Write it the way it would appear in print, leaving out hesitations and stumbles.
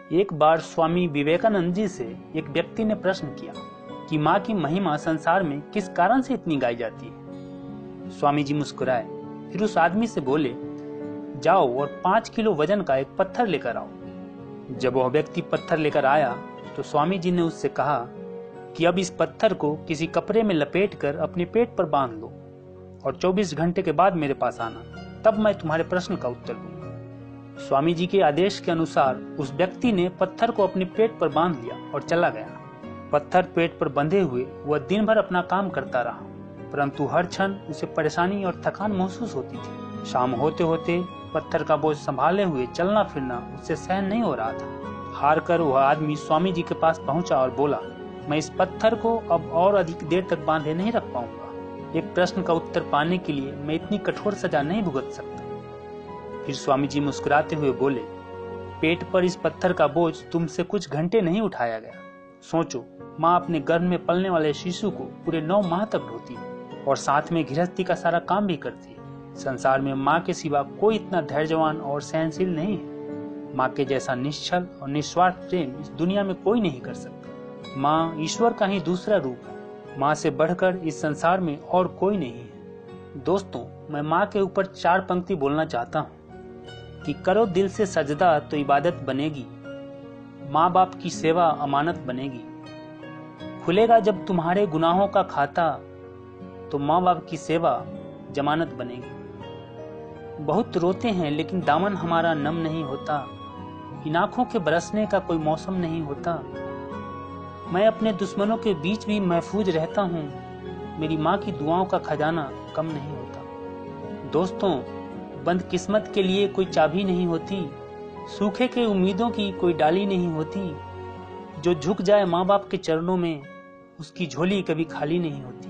एक बार स्वामी विवेकानंद जी से एक व्यक्ति ने प्रश्न किया कि माँ की महिमा संसार में किस कारण से इतनी गाई जाती है। स्वामी जी मुस्कुराए, फिर उस आदमी से बोले, जाओ और 5 किलो वजन का एक पत्थर लेकर आओ। जब वह व्यक्ति पत्थर लेकर आया तो स्वामी जी ने उससे कहा कि अब इस पत्थर को किसी कपड़े में लपेटकर अपने पेट पर बांध लो और 24 घंटे के बाद मेरे पास आना, तब मैं तुम्हारे प्रश्न का उत्तर दूंगा। स्वामी जी के आदेश के अनुसार उस व्यक्ति ने पत्थर को अपने पेट पर बांध लिया और चला गया। पत्थर पेट पर बंधे हुए वह दिन भर अपना काम करता रहा, परंतु हर क्षण उसे परेशानी और थकान महसूस होती थी। शाम होते होते पत्थर का बोझ संभाले हुए चलना फिरना उससे सहन नहीं हो रहा था। हार कर वह आदमी स्वामी जी के पास पहुंचा और बोला, मैं इस पत्थर को अब और अधिक देर तक बांधे नहीं रख पाऊंगा। एक प्रश्न का उत्तर पाने के लिए मैं इतनी कठोर सजा नहीं भुगत सकता। फिर स्वामी जी मुस्कुराते हुए बोले, पेट पर इस पत्थर का बोझ तुमसे कुछ घंटे नहीं उठाया गया। सोचो, माँ अपने गर्भ में पलने वाले शिशु को पूरे 9 माह तक ढोती है और साथ में गृहस्थी का सारा काम भी करती है। संसार में माँ के सिवा कोई इतना धैर्यवान और सहनशील नहीं है। माँ के जैसा निश्चल और निस्वार्थ प्रेम इस दुनिया में कोई नहीं कर सकता। माँ ईश्वर का ही दूसरा रूप है। माँ से बढ़कर इस संसार में और कोई नहीं है। दोस्तों, मैं माँ के ऊपर 4 पंक्ति बोलना चाहता हूँ कि करो दिल से सजदा तो इबादत बनेगी, माँ बाप की सेवा अमानत बनेगी। खुलेगा जब तुम्हारे गुनाहों का खाता तो माँ बाप की सेवा जमानत बनेगी। बहुत रोते हैं लेकिन दामन हमारा नम नहीं होता, इन आंखों के बरसने का कोई मौसम नहीं होता। मैं अपने दुश्मनों के बीच भी महफूज रहता हूँ, मेरी माँ की दुआओं का खजाना कम नहीं होता। दोस्तों, बंद किस्मत के लिए कोई चाबी नहीं होती, सूखे के उम्मीदों की कोई डाली नहीं होती। जो झुक जाए माँ बाप के चरणों में उसकी झोली कभी खाली नहीं होती।